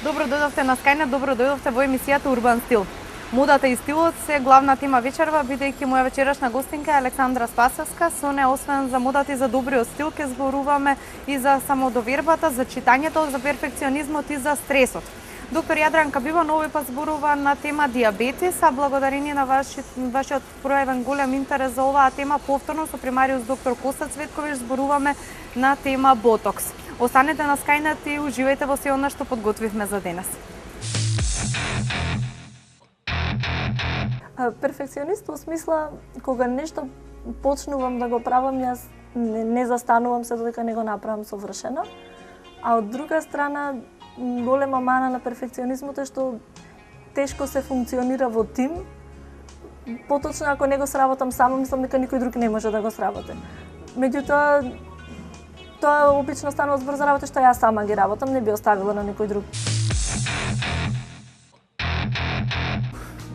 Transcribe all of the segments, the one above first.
Добро дојдовте на Скајнет, добро дојдовте во емисијата Урбан стил. Модата и стилот се главна тема вечерва, бидејќи моја вечерашна гостинка е Александра Спасовска. Со неа освен за модата и за добриот стил, ќе зборуваме и за самодовербата, за читањето, за перфекционизмот и за стресот. Доктор Јадранка Бибан овој пат зборува на тема диабетес, а благодарение на вашиот пројавен голем интерес за оваа тема, повторно со примариус доктор Коста Цветковиќ зборуваме на тема ботокс. Останете на Скајнет и уживајте во се она што подготвивме за денес. Перфекционист во смисла, кога нешто почнувам да го правам, јас не застанувам се додека не го направам совршено. А од друга страна, голема мана на перфекционизмот е што тешко се функционира во тим. Поточно, ако не го сработам само, мислам дека никој друг не може да го сработи. Меѓутоа, тоа обично станува збор за работа што јас сама ги работам, не би оставила на некој друг.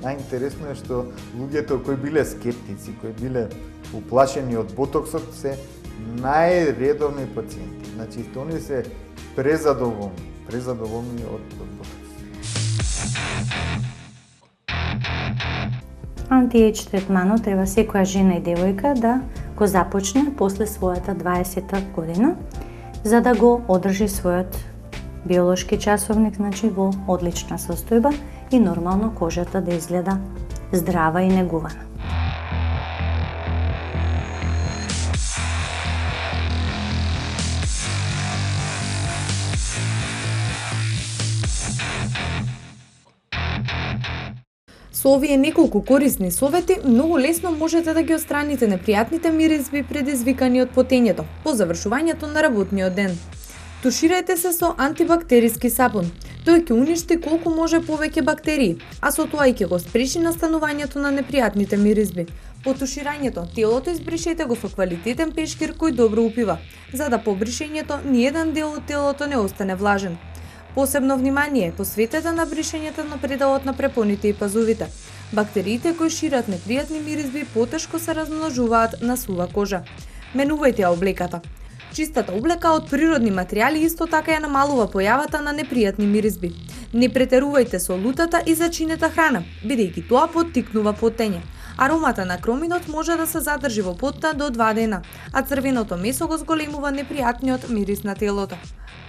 Најинтересно е што луѓето кои биле скептици, кои биле уплашени од ботоксот, се најредовни пациенти. Значи, они се презадоволни од ботокс. Анти-ејдж третманот треба секоја жена и девојка да го започне после својата 20-та година, за да го одржи својот биолошки часовник, значи во одлична состојба и нормално кожата да изгледа здрава и негувана. Со овие неколку корисни совети, многу лесно можете да ги отстраните непријатните миризби предизвикани од потењето по завршувањето на работниот ден. Туширајте се со антибактериски сапун. Тој ќе уништи колку може повеќе бактерии, а со тоа и ќе го спречи настанувањето на непријатните миризби. По туширањето, телото избришете го со квалитетен пешкир кој добро упива, за да по бришењето ниеден дел од телото не остане влажен. Посебно внимание посветете на бришењето на пределот на препоните и пазувите. Бактериите кои шират непријатни миризби потешко се размножуваат на сува кожа. Менувајте ја облеката. Чистата облека од природни материјали исто така ја намалува појавата на непријатни миризби. Не претерувајте со лутата и зачинета храна, бидејќи тоа поттикнува потење. Аромата на кроминот може да се задржи во потта до 2 дена, а црвеното месо го зголемува непријатниот мирис на телото.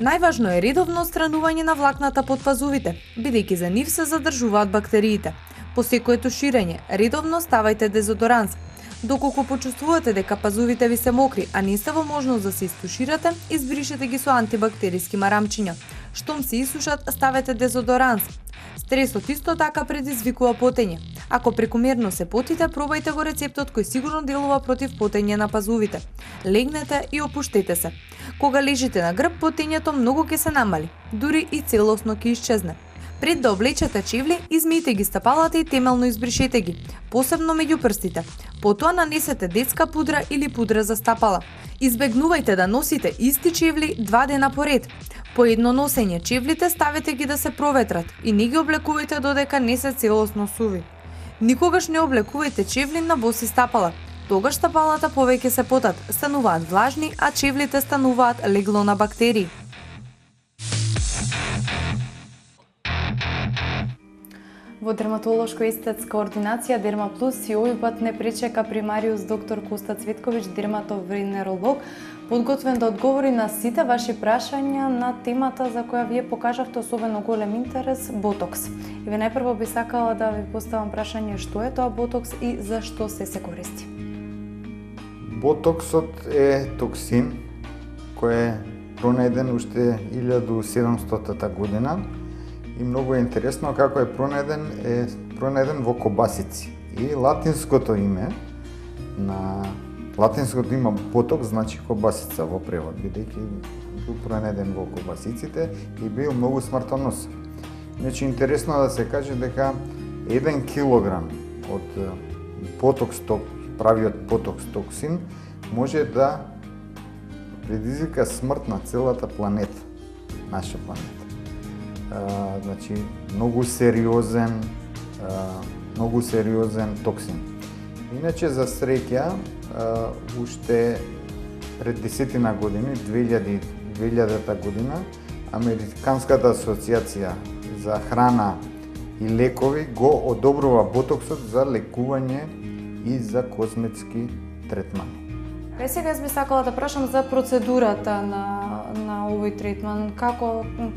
Најважно е редовно отстранување на влакната под пазувите, бидејќи за нив се задржуваат бактериите. По секое туширање, редовно ставајте дезодоранс. Доколку почувствувате дека пазувите ви се мокри, а не сте во можност да се истуширате, избришете ги со антибактериски марамчиња. Штом се исушат, ставете дезодоранс. Стресот исто така предизвикува потење. Ако прекумерно се потите, пробајте го рецептот кој сигурно делува против потење на пазувите. Легнете и опуштете се. Кога лежите на грб, потењето многу ќе се намали, дури и целосно ќе исчезне. Пред да облечете чевли, измијте ги стапалата и темелно избришете ги, посебно меѓу прстите. Потоа нанесете детска пудра или пудра за стапала. Избегнувајте да носите исти чевли 2 дена поред. По едно носење чевлите ставете ги да се проветрат и не ги облекувајте додека не се целосно суви. Никогаш не облекувајте чевли на боси стапала. Тогаш стапалата повеќе се потат, стануваат влажни, а чевлите стануваат легло на бактерии. Во дерматолошко-естетска ординација Дерма Плюс и овој пат не пречека примариус доктор Коста Цветковиќ, дерматовенеролог, подготвен да одговори на сите ваши прашања на темата за која вие покажавте особено голем интерес – ботокс. И ве најпрво би сакала да ви поставам прашање што е тоа ботокс и зашто се користи. Ботоксот е токсин кој е пронајден уште 1700 година и многу е интересно како е пронајден во кобасици. И латинското име боток значи кобасица во превод, бидејќи бил пронајден во кобасиците и бил многу смртоносен. Значи интересно да се каже дека 1 килограм од правиот ботокс токсин може да предизвика смрт на целата планета, наша планета. Значи многу сериозен токсин. Иначе за среќа уште пред 10 години, 2000-та година, Американската асоциација за храна и лекови го одобрува ботоксот за лекување и за козметски третмани. Сега би сакала да прашам за процедурата на овој третман.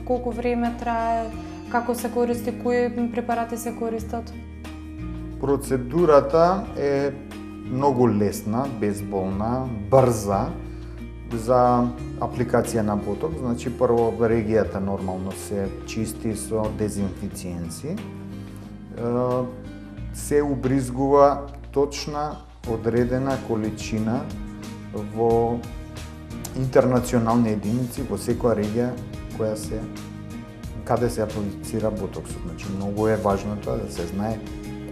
Колку време трае, како се користи, кои препарати се користат? Процедурата е многу лесна, безболна, брза за апликација на ботокс. Значи прво регијата нормално се чисти со дезинфициенци. Се убризгува точна одредена количина во интернационални единици во секоја регија каде се аплицира ботоксот. Значи многу е важно тоа да се знае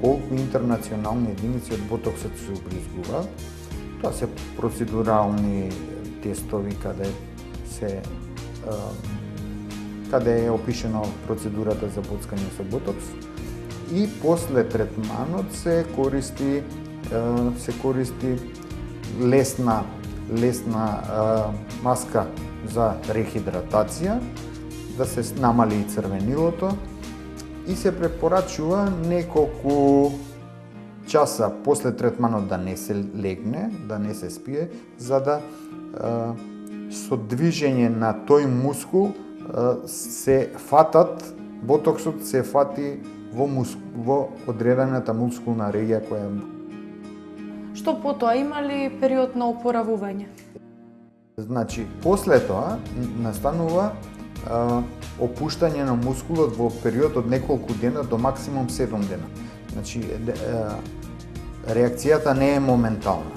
колку интернационални единици од ботоксот се убризгуваат. Тоа се процедурални тестови каде е опишено процедурата за боцкање со ботокс. И после третманот се користи лесна маска за рехидратација, да се намали и црвенилото, и се препорачува неколку часа после третманот да не се легне, да не се спие, за да со движење на тој мускул ботоксот се фати во одредената мускулна регија која. Што потоа, има ли период на опоравување? Значи, после тоа настанува опуштање на мускулот во период од неколку дена до максимум 7 дена. Значи, реакцијата не е моментална.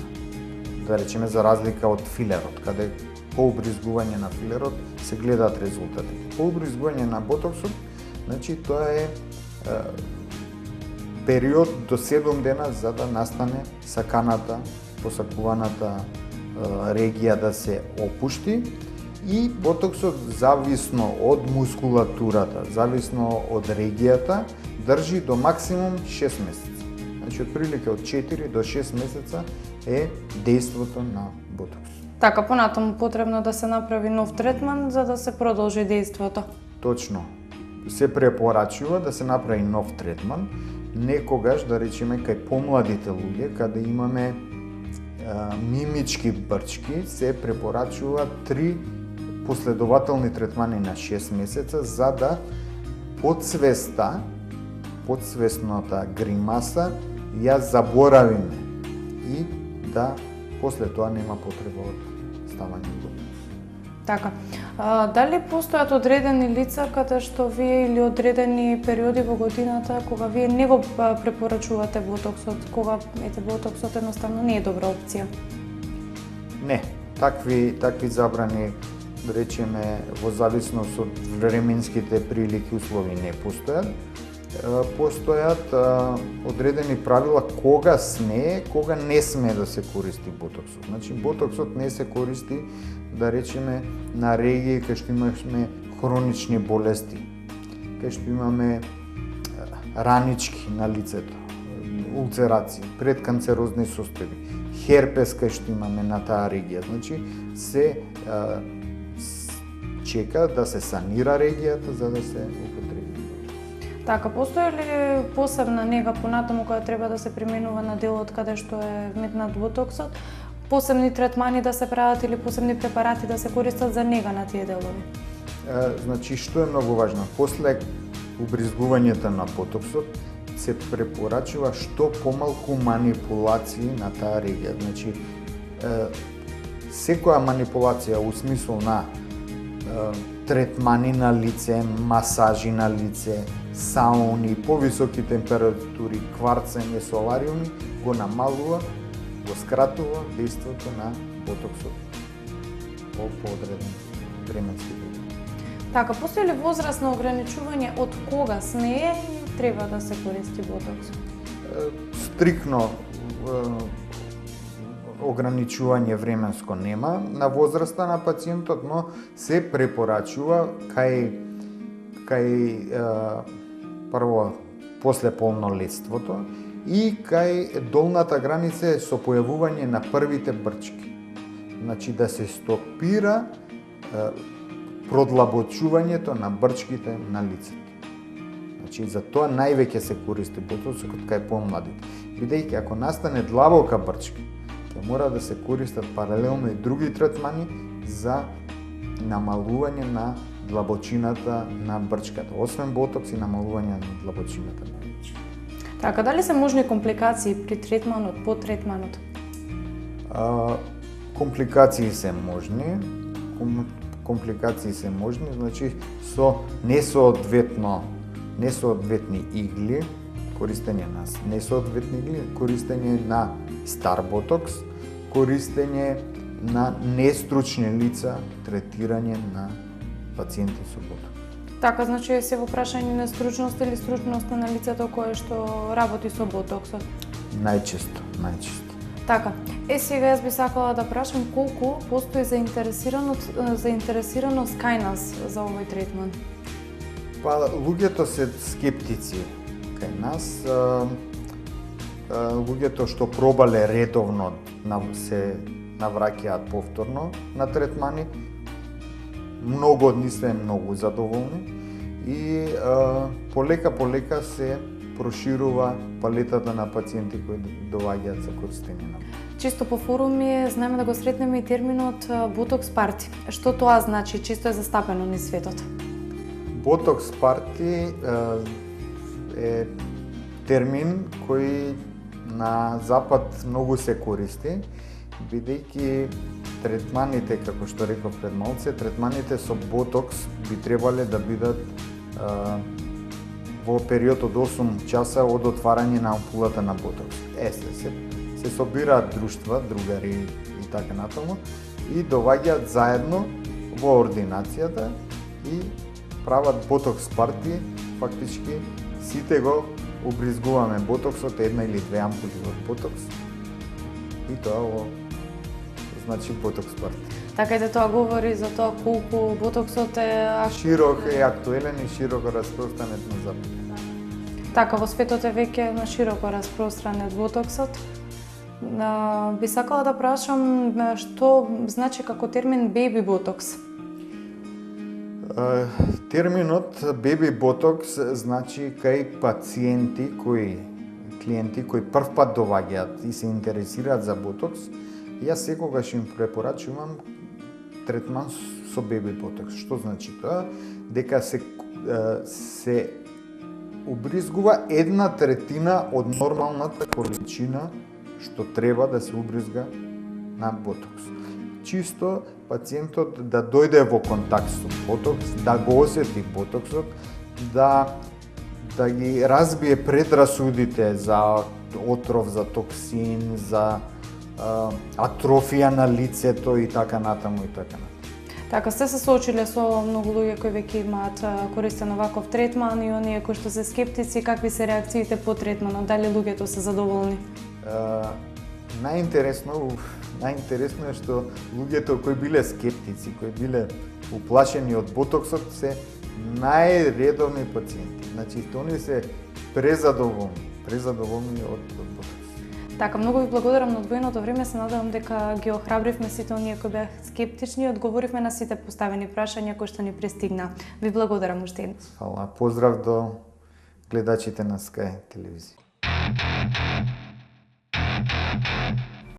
Да речеме за разлика од филерот, каде по убризгување на филерот се гледаат резултати. По убризгување на ботоксот, значи тоа е период до 7 дена за да настане саканата, посакуваната регија да се опушти, и ботоксот зависно од мускулатурата, зависно од регијата, држи до максимум 6 месеца. Значи, отприлика од 4 до 6 месеца е дејството на ботокс. Така, понатаму потребно да се направи нов третман за да се продолжи дејството. Точно. Се препорачува да се направи нов третман, некогаш, да речеме, кај помладите луѓе, каде имаме мимички брчки, се препорачува 3 последователни третмани на 6 месеца, за да подсвесната гримаса ја заборавиме и да после тоа нема потреба од ставање ботокс. Така. Дали постојат одредени лица каде што вие или одредени периоди во годината кога вие не го препорачувате ботоксот, кога ботоксот едноставно не е добра опција? Не, такви забрани, да речеме, во зависност од временските прилики услови не постојат. Постојат одредени правила кога смее, кога не смее да се користи ботоксот. Значи, ботоксот не се користи, да речеме, на регии кај што имаме хронични болести, кај што имаме ранички на лицето, улцерација, предканцерозни состојби, херпес кај што имаме на таа регија. Значи, се чека да се санира регијата за да се употреби. Така, постои ли посебна нега понатаму која треба да се применува на делот каде што е метнат ботоксот? Посебни третмани да се прават или посебни препарати да се користат за нега на тие делови? Значи, што е многу важно? После убризгувањето на ботоксот се препорачува што помалку манипулации на таа регија. Значи, секоја манипулација у смисол на третмани на лице, масажи на лице, сауни, повисоки температури, кварцење, солариуми, го намалува, го скратува дејството на ботоксот по одреден временски период. Така, постои ли возрастно ограничување од кога смее и треба да се користи ботокс? Стрикно ограничување временско нема на возраста на пациентот, но се препорачува кај прво после полнолетството и кај долната граница со појавување на првите брчки. Значи да се стопира продлабочувањето на брчките на лицето. Значи за тоа највеќе се користи ботоксот кај помладите. Бидејќи ако настане длабока брчка, ќе мора да се користат паралелно и други третмани за намалување на длабочината на брчката. Освен ботокс и намалување на длабочината на брчката. Така, дали се можни компликации при третманот, по третманот? Компликации се можни. Компликации се можни, значи со несоодветни игли, користење на несоодветни игли, користење на стар ботокс, користење на нестручни лица, третирање на пациенти со ботокс. Така, значи се во прашање на стручност или стручност на лицето кое што работи со ботоксот? Најчесто. Така, сега јас би сакала да прашам колку постои заинтересираност кај нас за овој третман? Па, луѓето се скептици кај нас. Луѓето што пробале редовно се навраќаат повторно на третмани. Многу од нив се многу задоволни и полека се проширува палетата на пациенти кои доаѓаат за користење на ботокс. Чисто по форуми знаеме да го сретнеме и терминот ботокс парти. Што тоа значи? Чисто е застапено низ светот. Ботокс парти е термин кој на запад многу се користи, бидејќи третманите, како што реков пред малце, третманите со ботокс би требале да бидат во период од 8 часа од отварање на ампулата на ботокс. Се собираат друштва, другари и така натаму и доаѓаат заедно во ординацијата и прават ботокс парти. Фактички сите го убризгуваме ботоксот, една или две ампули од ботокс и тоа значи ботокс парти. Така и тоа говори за тоа колку ботоксот е широк е актуелен и широко распространет на запад. Така, во светот е веќе на широко распространет ботоксот. Би сакала да прашам што значи како термин беби ботокс? Терминот беби ботокс значи кај пациенти клиенти кои прв пат доаѓаат и се интересираат за ботокс, јас секогаш им препорачувам третман со беби ботокс. Што значи тоа? Дека се убризгува 1/3 од нормалната количина што треба да се убризга на ботокс. Чисто пациентот да дојде во контакт со ботокс, да го осети ботоксот, да ги разбие предрасудите за отров, за токсин, за атрофија на лицето и така натаму и така натаму. Така, сте се соочиле со многу луѓе кои веќе имаат користен оваков третман и оние кои што се скептици, какви се реакциите по третманот? Дали луѓето се задоволни? Најинтересно е што луѓето кои биле скептици, кои биле уплашени од ботоксот се најредовни пациенти. Значи, они се презадоволни од ботокс. Така, многу ви благодарам на одвоеното време, се надевам дека ги охрабривме сите оние кои беа скептични и одговоривме на сите поставени прашања кои што ни пристигна. Ви благодарам уште еднаш. Фала, поздрав до гледачите на Sky телевизија.